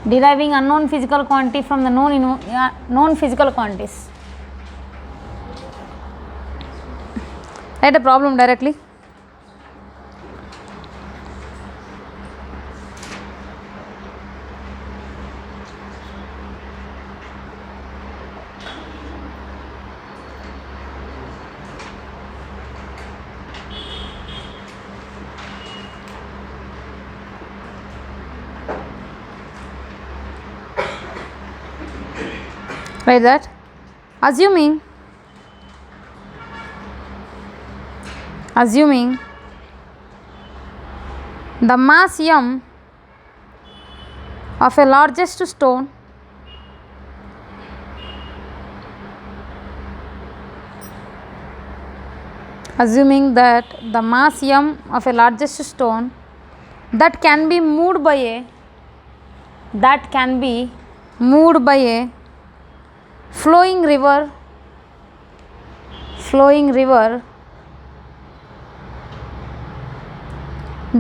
Deriving unknown physical quantity from the known physical quantities. Write a problem directly. Write that. Assuming the mass m of a largest stone that can be moved by a flowing river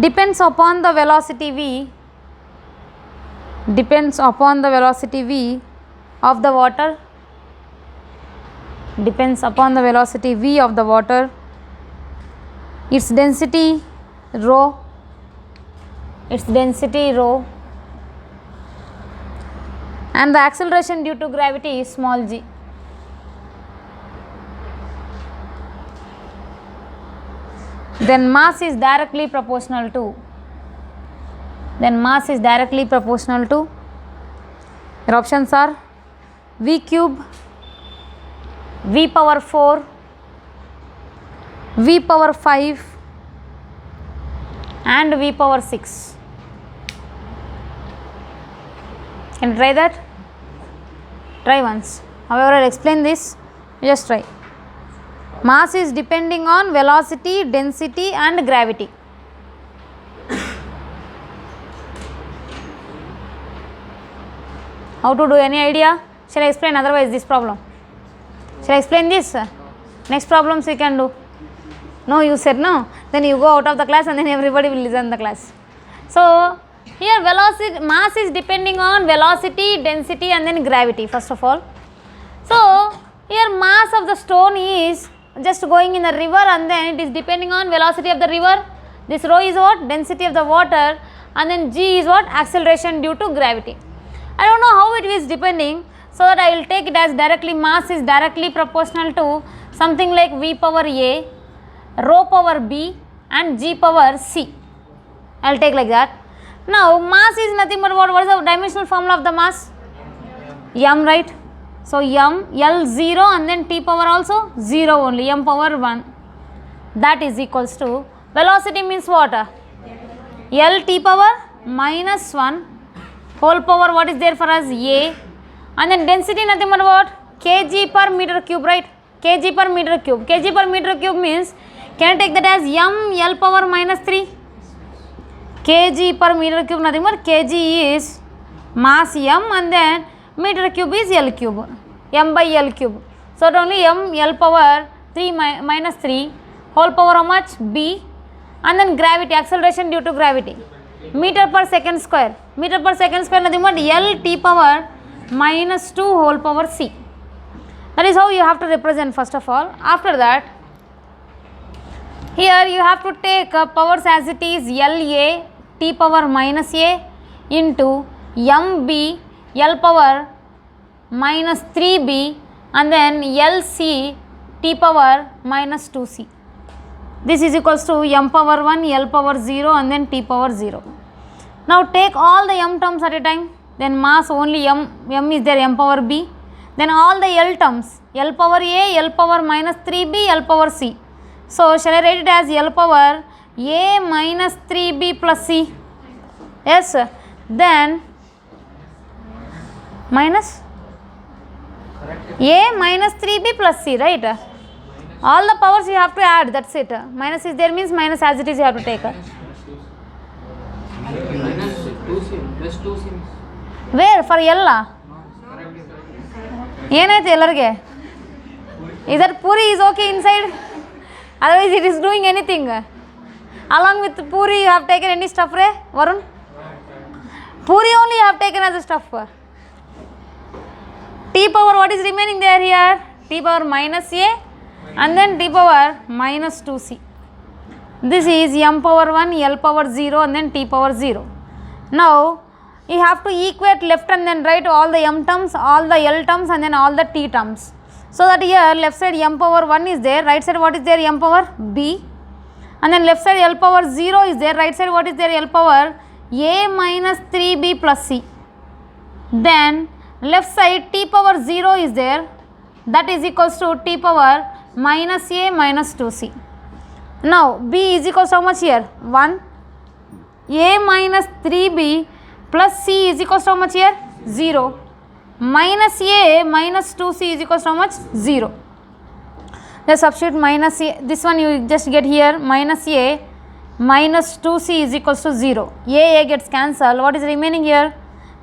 depends upon the velocity v of the water, its density rho, and the acceleration due to gravity is small g. Then mass is directly proportional to your options are v cube, v power 4, v power 5 and v power 6. Can you try that? Try once. However, I'll explain this. Just try. Mass is depending on velocity, density and gravity. How to do? Any idea? Shall I explain otherwise this problem? Shall I explain this? Next problems we can do. No, you said no. Then you go out of the class and then everybody will listen to the class. So here mass is depending on velocity, density and then gravity first of all. So here mass of the stone is just going in the river and then it is depending on velocity of the river. This rho is what? Density of the water, and then g is what? Acceleration due to gravity. I don't know how it is depending, so that I will take it as directly mass is directly proportional to something like v power a, rho power b and g power c. I will take like that. Now mass is nothing but what is the dimensional formula of the mass? M, right? So m, L 0 and then t power also 0 only, m power 1. That is equals to velocity means what? L t power minus 1 whole power what is there for us? A, and then density nothing but what? Kg per meter cube, right? Kg per meter cube. Kg per meter cube means, can I take that as m L power minus 3? Kg per meter cube nothing but kg is mass m and then meter cube is L cube, m by L cube. So only m L power 3 minus 3 whole power how much? B, and then gravity, acceleration due to gravity, meter per second square. Meter per second square nothing but L t power minus 2 whole power c. That is how you have to represent first of all. After that, here you have to take powers as it is LA t power minus a into mb L power minus 3b and then LC t power minus 2c. This is equals to m power 1, L power 0 and then t power 0. Now take all the m terms at a time. Then mass only m is there, m power b. Then all the L terms, L power a, L power minus 3b, L power c. So shall I write it as L power a minus 3b plus c? Yes. Then minus a minus 3b plus c, right? All the powers you have to add, that's it. Minus is there means minus as it is you have to take. Minus 2c plus 2c. Where? For L? ಏನಾಯ್ತು ಎಲ್ಲರಿಗೆ? Either puri is okay inside, otherwise it is doing anything. Along with puri you have taken any stuff, Varun? Puri only you have taken as a stuff. T power what is remaining there here? T power minus a and then t power minus 2c. This is m power 1, l power 0 and then t power 0. Now you have to equate left and then right all the m terms, all the l terms and then all the t terms. So that here left side m power 1 is there, right side what is there, m power b, and then left side l power 0 is there, right side what is there, l power a minus 3b plus c. Then left side t power 0 is there, that is equals to t power minus a minus 2c. Now b is equals to how much here, 1, a minus 3b plus c is equals to how much here, 0, minus a minus 2c is equals to how much, 0. Just substitute minus a, this one you just get here, minus a minus 2c is equals to 0. A gets cancelled. What is remaining here?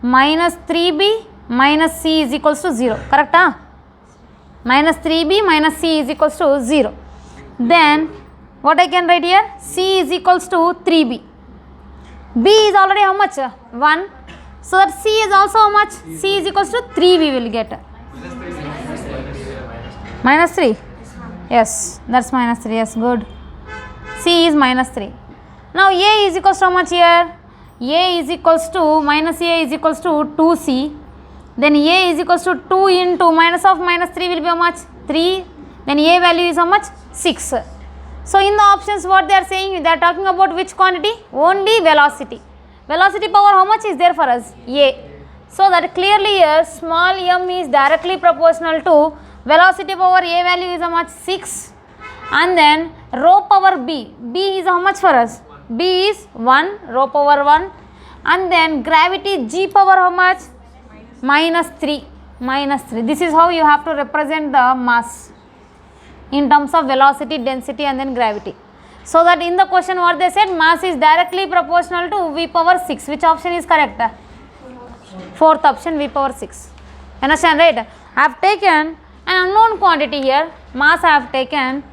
Minus 3b minus c is equals to 0. Correct? Huh? Minus 3b minus c is equals to 0. Then what I can write here? C is equals to 3b. B is already how much? 1. So that C is also how much? C is equals to 3 we will get. Minus 3. Yes, that's minus 3. Yes, good. C is minus 3. Now A is equals to how much here? A is equals to, minus A is equals to 2C. Then A is equals to 2 into minus of minus 3 will be how much? 3. Then A value is how much? 6. So in the options what they are saying, they are talking about which quantity? Only velocity. Velocity power how much is there for us? A. So that clearly here small m is directly proportional to velocity power A value is how much? 6. And then rho power B. B is how much for us? B is 1, rho power 1. And then gravity G power how much? Minus 3. Minus 3. This is how you have to represent the mass in terms of velocity, density and then gravity. So that in the question what they said, mass is directly proportional to V power 6. Which option is correct? Fourth option, V power 6. Understand, right? I have taken an unknown quantity here, mass I have taken,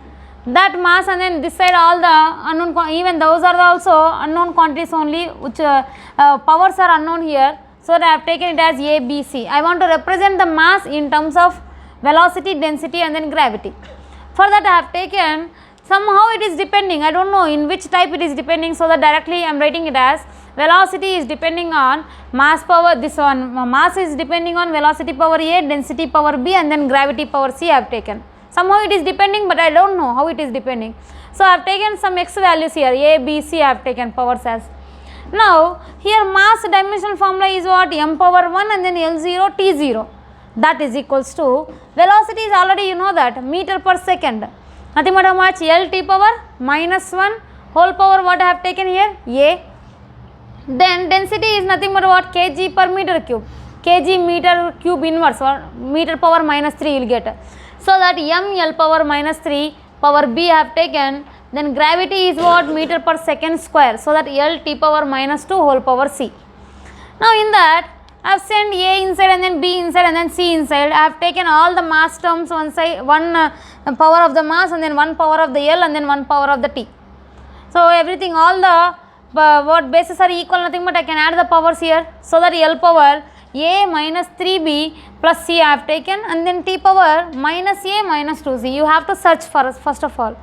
that mass and then this side all the unknown, even those are also unknown quantities only, which powers are unknown here. So that I have taken it as A, B, C. I want to represent the mass in terms of velocity, density and then gravity. For that I have taken, somehow it is depending, I don't know in which type it is depending, so that directly I am writing it as velocity is depending on mass power, this one mass is depending on velocity power A, density power B and then gravity power C I have taken. Somehow it is depending, but I don't know how it is depending. So I have taken some x values here, A, B, C I have taken powers as. Now here mass dimensional formula is what? M power 1 and then L0 T0. That is equals to, velocity is already you know that, meter per second. Nothing but how much? L t power minus 1 whole power what I have taken here? A. Then density is nothing but what? Kg per meter cube. Kg meter cube inverse or meter power minus 3 you will get. So that m L power minus 3 power B I have taken. Then gravity is what? Meter per second square. So that L t power minus 2 whole power C. Now in that I have sent A inside and then B inside and then C inside. I have taken all the mass terms one side, one power of the mass and then one power of the L and then one power of the T. So everything, all the what bases are equal, nothing but I can add the powers here. So that L power A minus 3B plus C I have taken and then T power minus A minus 2C. You have to search for first of all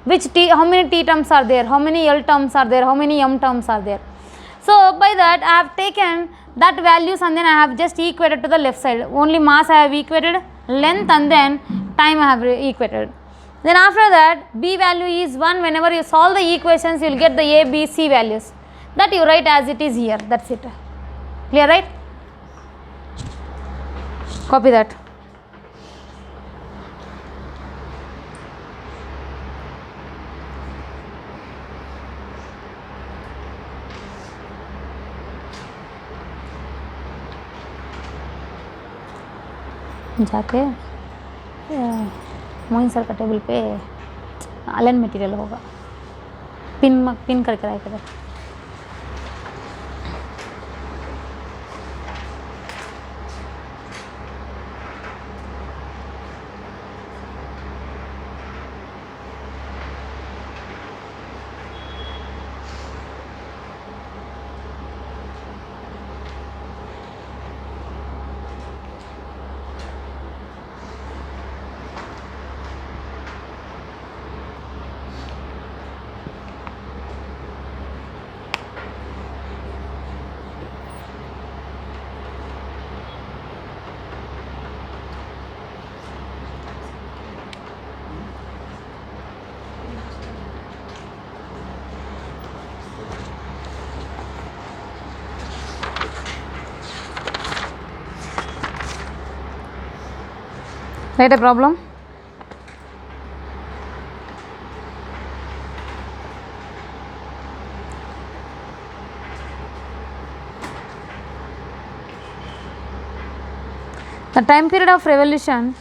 which T, how many T terms are there, how many L terms are there, how many M terms are there. So by that I have taken that values and then I have just equated to the left side. Only mass I have equated, length and then time I have equated. Then after that B value is 1. Whenever you solve the equations you will get the A, B, C values. That you write as it is here. That's it. Clear, right? Copy that. जाके Moin sir का table पे align material होगा, pin करके रखेगा. Write a problem. The time period of revolution,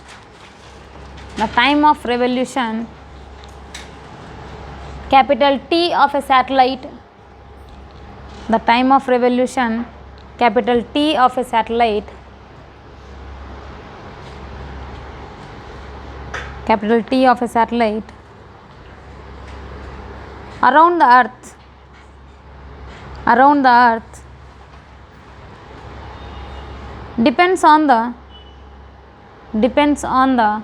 capital T of a satellite, the time of revolution, capital T of a satellite, capital T of a satellite around the earth depends on the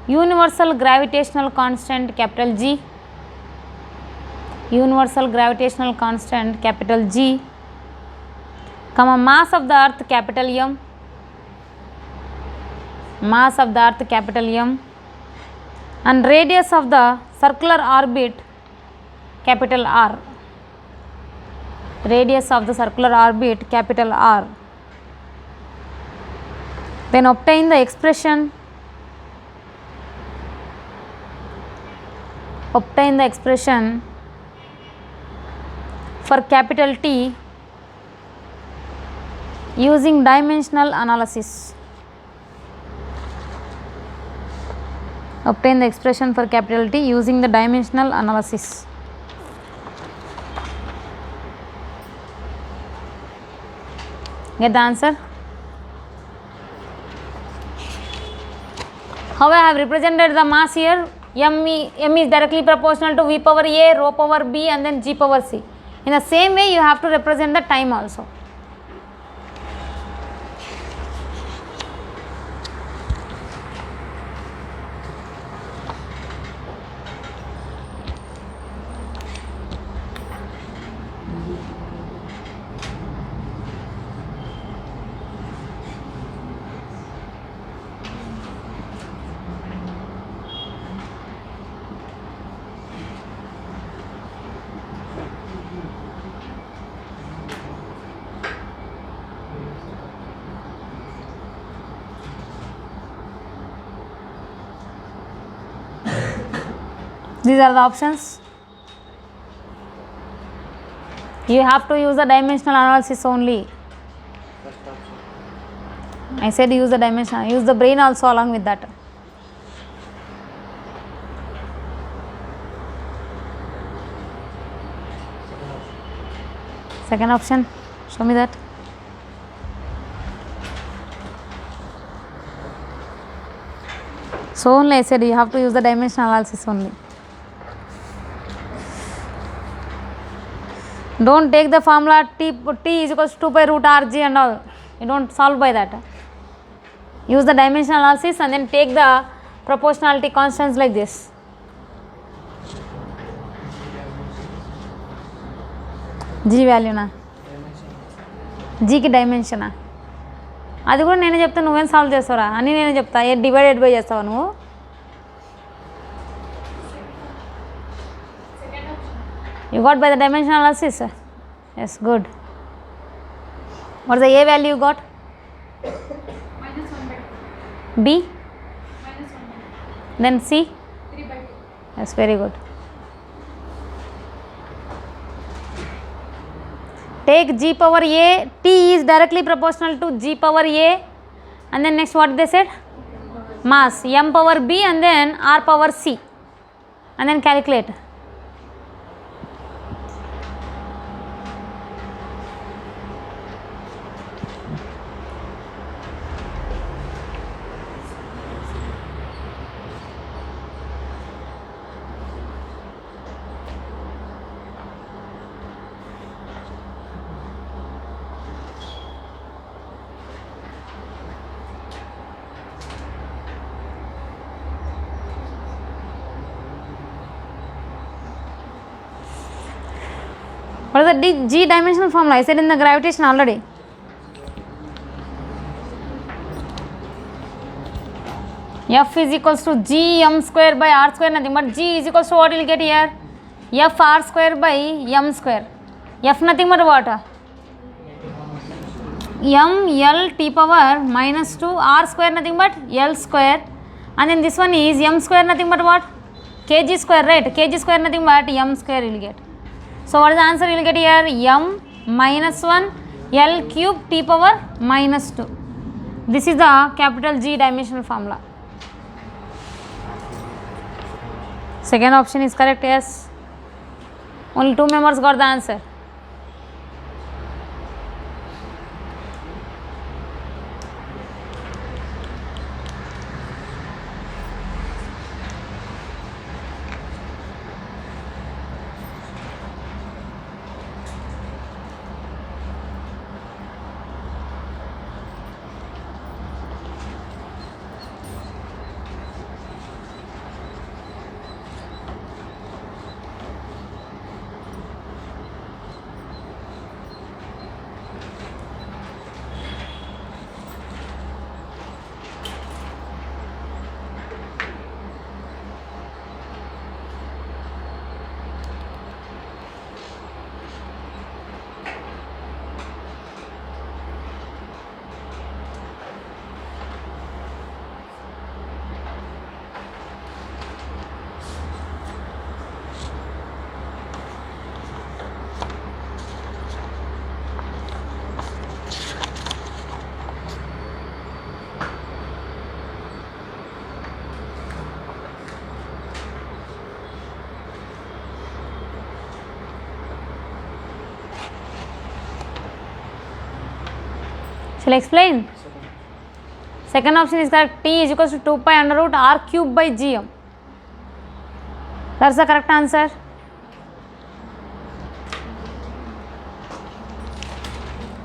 universal gravitational constant, capital G, universal gravitational constant, capital G, comma mass of the earth, capital M, mass of the earth, capital M, and radius of the circular orbit, capital R, radius of the circular orbit, capital R. Then obtain the expression for capital T using dimensional analysis. Obtain the expression for capital T using the dimensional analysis. Get the answer? How I have represented the mass here? M is directly proportional to V power A, rho power B, and then G power C. In the same way, you have to represent the time also. These are the options. You have to use the dimensional analysis only. I said use the dimension, use the brain also along with that. Second option, show me that. So only I said you have to use the dimensional analysis only. Don't take the formula T is equals to 2 pi root RG and all. You don't solve by that. Use the dimensional analysis and then take the proportionality constants like this. G value na G ki dimension na అది కూడా నేనే చెప్తా నువ్వేం solve చేస్తావురా అని నేనే చెప్తా ఏ divided by చేస్తావా నువ్వు You got by the dimensional analysis? Yes, good. What is the A value you got? -1/2. B? -1/2. Then C? 3/2. Yes, very good. Take G power A, T is directly proportional to G power A, and then next what they said? Mass, M power B, and then R power C, and then calculate. What is the G dimensional formula? I said in the gravitation already. F is equals to G M square by R square, nothing but G is equals to what you will get here? F R square by M square. F nothing but what? M L T power -2, R square nothing but L square, and then this one is m square nothing but what? Kg square, right? Kg square nothing but m square you will get. So what is the answer you will get here? M minus 1 L cube t power minus 2. This is the capital G dimensional formula. Second option is correct, yes. Only 2 members got the answer. Shall I explain? Second option is correct. T is equals to 2 pi under root r cube by gm. That's the correct answer.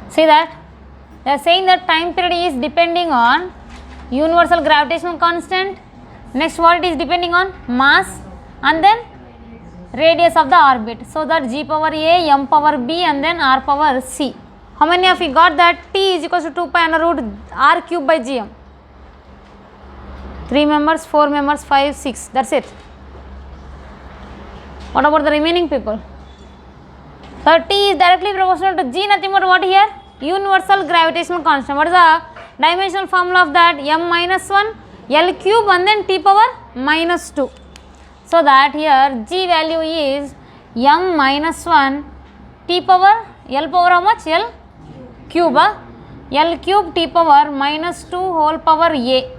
See that? They are saying that time period is depending on universal gravitational constant. Next, what it is depending on? Mass and then radius of the orbit. So that g power a, m power b and then r power c. How many of you got that? T is equals to 2 pi under root r cube by gm. 3 members, 4 members, 5, 6. That's it. What about the remaining people? So T is directly proportional to g, nothing but what here? Universal gravitational constant. What is the dimensional formula of that? M minus 1 L cube and then t power minus 2. So that here g value is m minus 1 t power L power how much? L cube. L cube t power minus 2 whole power a.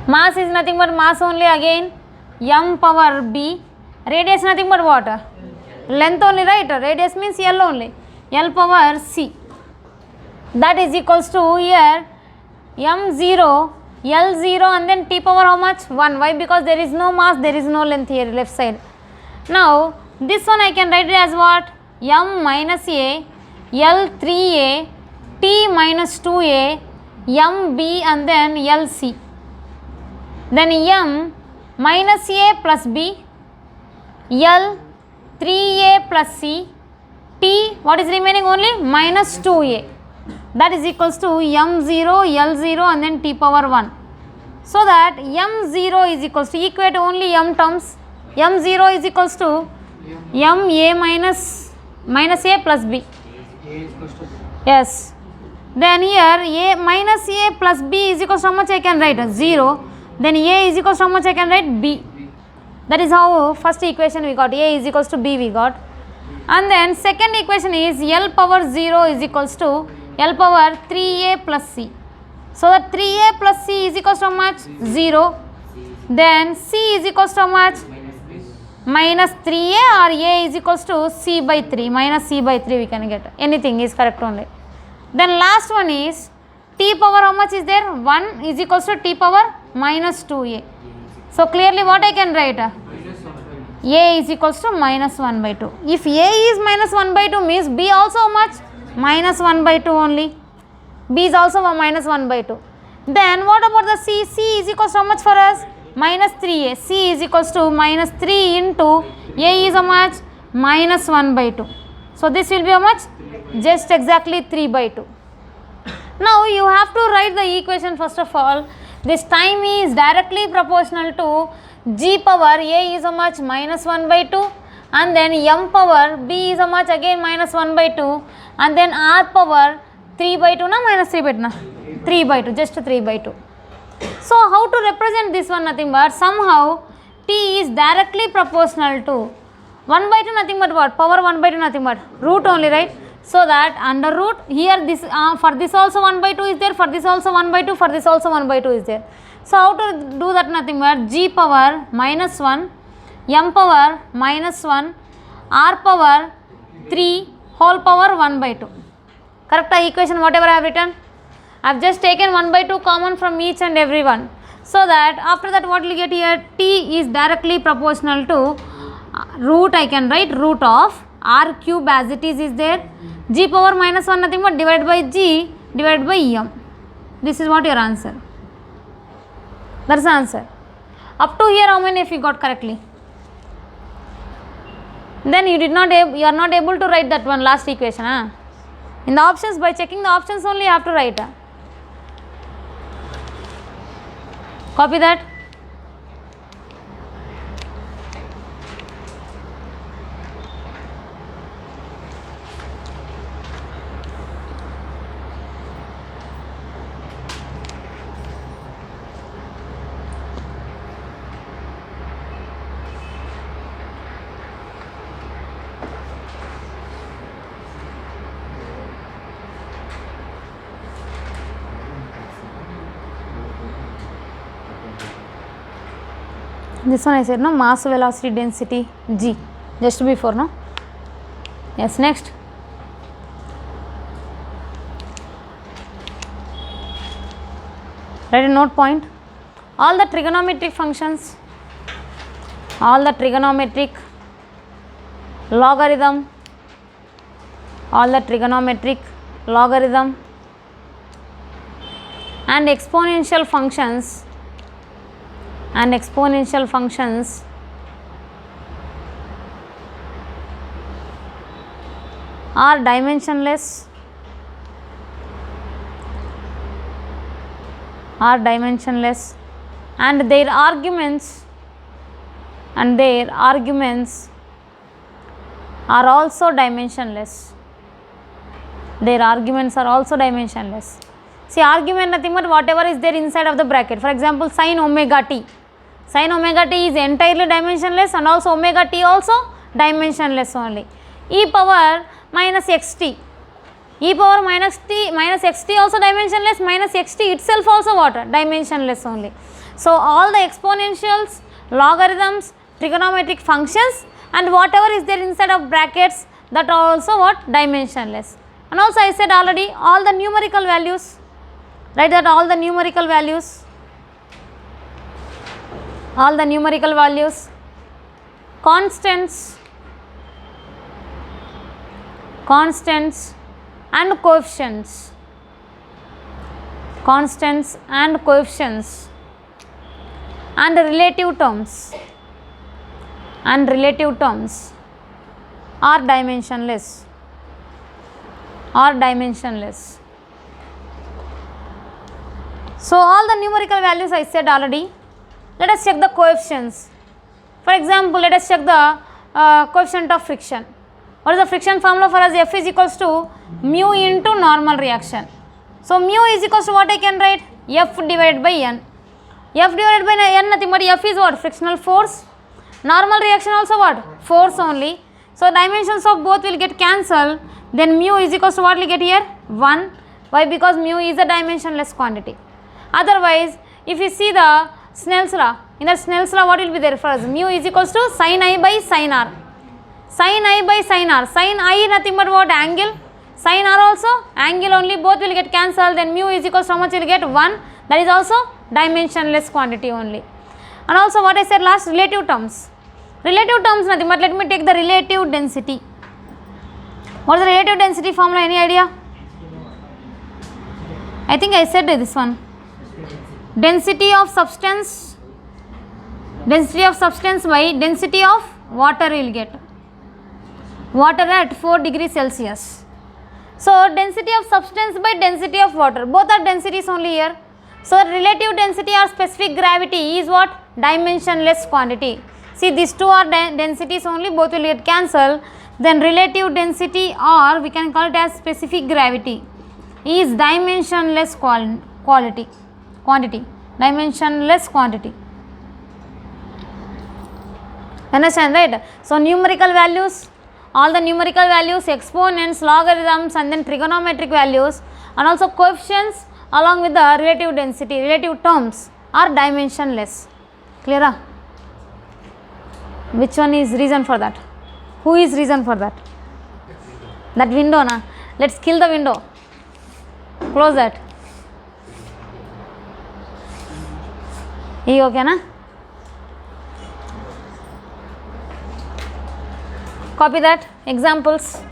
Mass is nothing but mass only again. M power b. Radius nothing but what? Length only, right? Radius means L only. L power c. That is equals to here m0 L0 and then t power how much? 1. Why? Because there is no mass, there is no length here left side. Now this one I can write it as what? M minus a L3a t minus 2a mb and then Lc. Then m minus a plus b L 3a plus c t, what is remaining? Only minus 2a. That is equals to m0 L0 and then t power 1. So that m0 is equals to, equate only m terms. m0 is equals to m a minus a plus b. Yes. Then here a minus a plus b is equals to how much I can write? 0. Then a is equals to how much I can write? B. That is how first equation we got. A is equals to b we got. And then second equation is L power 0 is equals to L power 3a plus c. So that 3a plus c is equals to how much? 0. Then c is equals to how much? Minus 3a, or a is equals to c by 3. Minus c by 3 we can get. Anything is correct only. Then last one is t power how much is there? 1 is equals to t power minus 2a. So clearly what I can write? A is equals to minus 1 by 2. If A is minus 1 by 2 means B also how much? Minus 1 by 2 only. B is also a minus 1 by 2. Then what about the C? C is equals to how much for us? Minus 3A. C is equals to minus 3 into A is how much? Minus 1 by 2. So this will be how much? Just exactly 3 by 2. Now you have to write the equation first of all. This time is directly proportional to g power a is how much? Minus 1 by 2, and then m power b is how much? Again minus 1 by 2, and then r power 3 by 2 na minus 3 by 2 na? 3 by 2, just 3 by 2. So how to represent this one? Nothing but somehow t is directly proportional to 1 by 2, nothing but what? Power 1 by 2, nothing but root only, right? So that under root here this for this also 1 by 2 is there, for this also 1 by 2, for this also 1 by 2 is there. So how to do that? Nothing but g power minus 1, m power minus 1, r power 3 whole power 1 by 2. Correct equation whatever I have written? I have just taken 1 by 2 common from each and every one. So that after that what will get here? T is directly proportional to root, I can write root of r cube as it is there. G power minus 1 nothing but divided by g divided by m. This is what your answer. That is the answer. Up to here how many if you got correctly? Then you are not able to write that one last equation. In the options, by checking the options only you have to write. Copy that. This one I said no, mass velocity density g just before, no? Yes, next. Write a note point. All the trigonometric functions, all the trigonometric logarithm, all the trigonometric logarithm and exponential functions are dimensionless, and their arguments are also dimensionless. See, argument nothing but whatever is there inside of the bracket. For example, sin omega t. Sin omega t is entirely dimensionless and also omega t also dimensionless only. E power minus xt. E power minus xt also dimensionless, minus xt itself also what? Dimensionless only. So all the exponentials, logarithms, trigonometric functions and whatever is there inside of brackets, that are also what? Dimensionless. And also I said already all the numerical values, write that all the numerical values, constants and coefficients, and relative terms are dimensionless. So all the numerical values I said already. Let us check the coefficients. For example, let us check the coefficient of friction. What is the friction formula for us? F is equals to mu into normal reaction. So mu is equals to what I can write? F divided by n. F divided by n nothing but F is what? Frictional force. Normal reaction also what? Force only. So dimensions of both will get cancelled. Then mu is equals to what we get here? 1. Why? Because mu is a dimensionless quantity. Otherwise, if you see the Snell's law, in the Snell's law what will be there for us? Mu is equals to sin I by sin r. Sin I by sin r. Sin I nothing but what? Angle. Sin r also angle only, both will get cancelled. Then mu is equals to how much will get? 1. That is also dimensionless quantity only. And also what I said last, relative terms. Relative terms nothing but let me take the relative density. What is the relative density formula? Any idea? I think I said this one. Density of substance by density of water will get. Water at 4 degrees Celsius. So density of substance by density of water, both are densities only here. So relative density or specific gravity is what? Dimensionless quantity. See, these two are densities only, both will get cancelled. Then relative density, or we can call it as specific gravity, is dimensionless quantity. dimensionless quantity. Understand, right? So numerical values, all the numerical values, exponents, logarithms, and then trigonometric values, and also coefficients along with the relative density, relative terms are dimensionless. Clear? Which one is reason for that? Who is reason for that? That window, na? Let's kill the window. Close that. Okay, na? Copy that. Examples.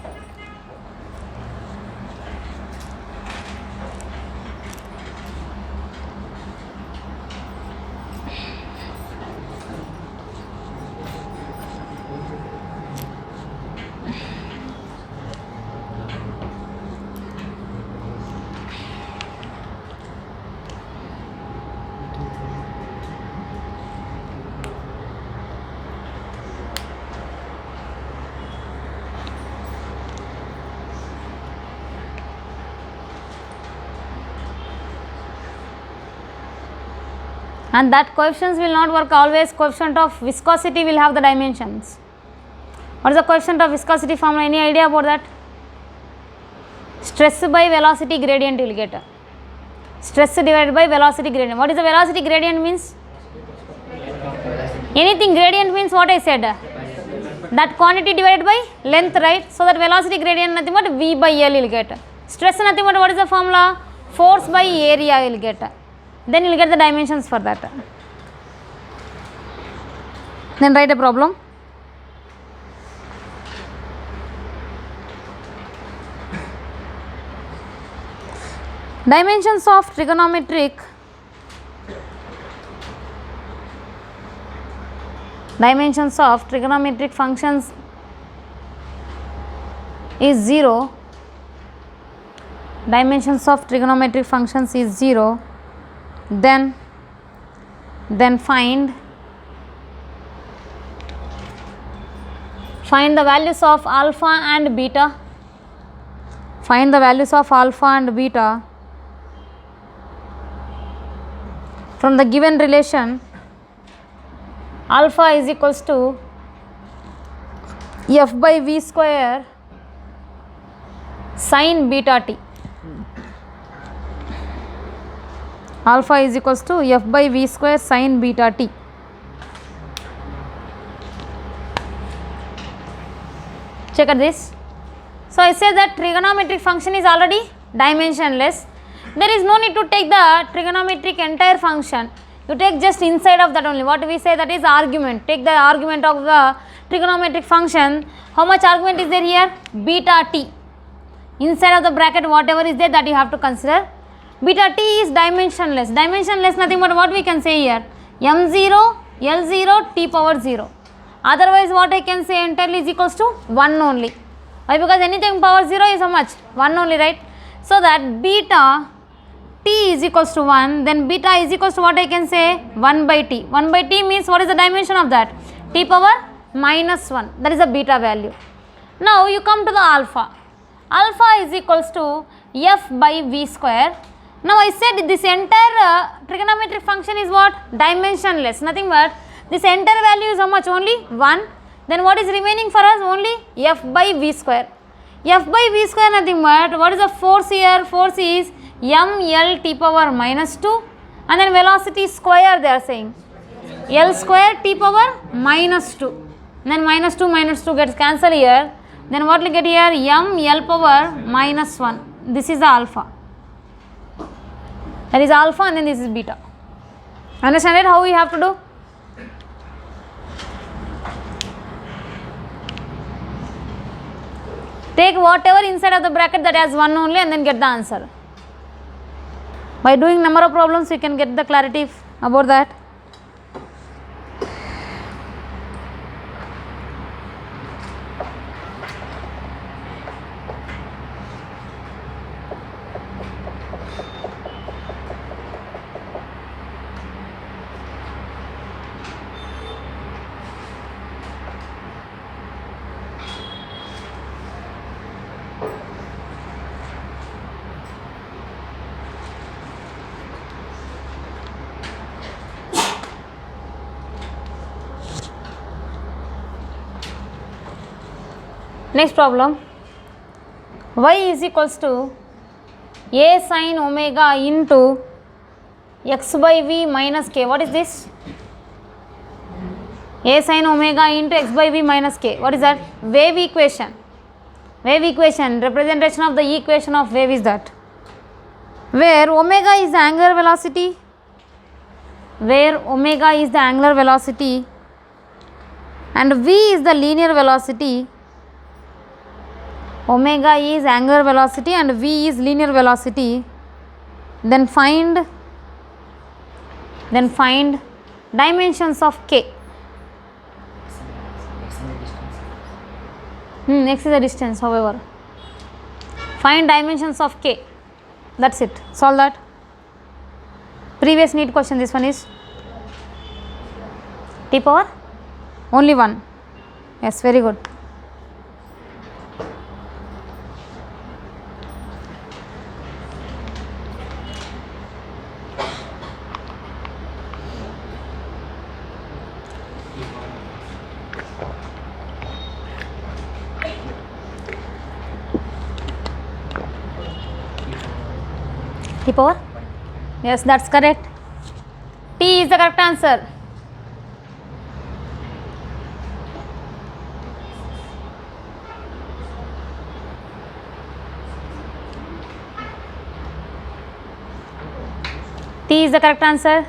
And that coefficients will not work always. Coefficient of viscosity will have the dimensions. What is the coefficient of viscosity formula? Any idea about that? Stress by velocity gradient you will get. Stress divided by velocity gradient. What is the velocity gradient means? Anything gradient means what I said? That quantity divided by length, right? So that velocity gradient nothing but V by L you will get. Stress nothing but what is the formula? Force by area you will get. Then you will get the dimensions for that. Then write a problem. Dimensions of trigonometric functions is 0. Dimensions of trigonometric functions is 0. Then find the values of alpha and beta. Find the values of alpha and beta from the given relation. Alpha is equals to f by v square sin beta t. Alpha is equals to f by v square sin beta t. Check at this. So I say that trigonometric function is already dimensionless. There is no need to take the trigonometric entire function. You take just inside of that only. What we say, that is argument. Take the argument of the trigonometric function. How much argument is there here? Beta t. Inside of the bracket whatever is there, that you have to consider. Beta t is dimensionless. Dimensionless nothing but what we can say here? m0, l0, t power 0. Otherwise what I can say entirely is equals to 1 only. Why? Because anything power 0 is how much? 1 only, right? So that beta t is equals to 1, then beta is equals to what I can say? 1 by t. 1 by t means what is the dimension of that? T power minus 1. That is the beta value. Now you come to the alpha. Alpha is equals to f by v square. Now I said this entire trigonometric function is what? Dimensionless. Nothing but this entire value is how much? Only 1. Then what is remaining for us? Only f by v square. F by v square nothing but what is the force here? Force is ml t power minus 2, and then velocity square they are saying. L square t power minus 2. And then minus 2 gets cancelled here. Then what will get here? ml power minus 1. This is the alpha. That is alpha, and then this is beta. Understand it? How we have to do? Take whatever inside of the bracket that has 1 only and then get the answer. By doing number of problems you can get the clarity about that. Next problem. Y is equals to a sin omega into x by v minus k. What is this? A sin omega into x by v minus k. What is that? Wave equation. Wave equation, representation of the equation of wave is that. Where omega is the angular velocity. Where omega is the angular velocity and v is the linear velocity. Omega is angular velocity and v is linear velocity. Then find dimensions of k. X is the distance, however. Find dimensions of k. That's it. Solve that. Previous NEET question, this one is t power only 1. Yes, very good. T power? Yes, that's correct. T is the correct answer. T is the correct answer.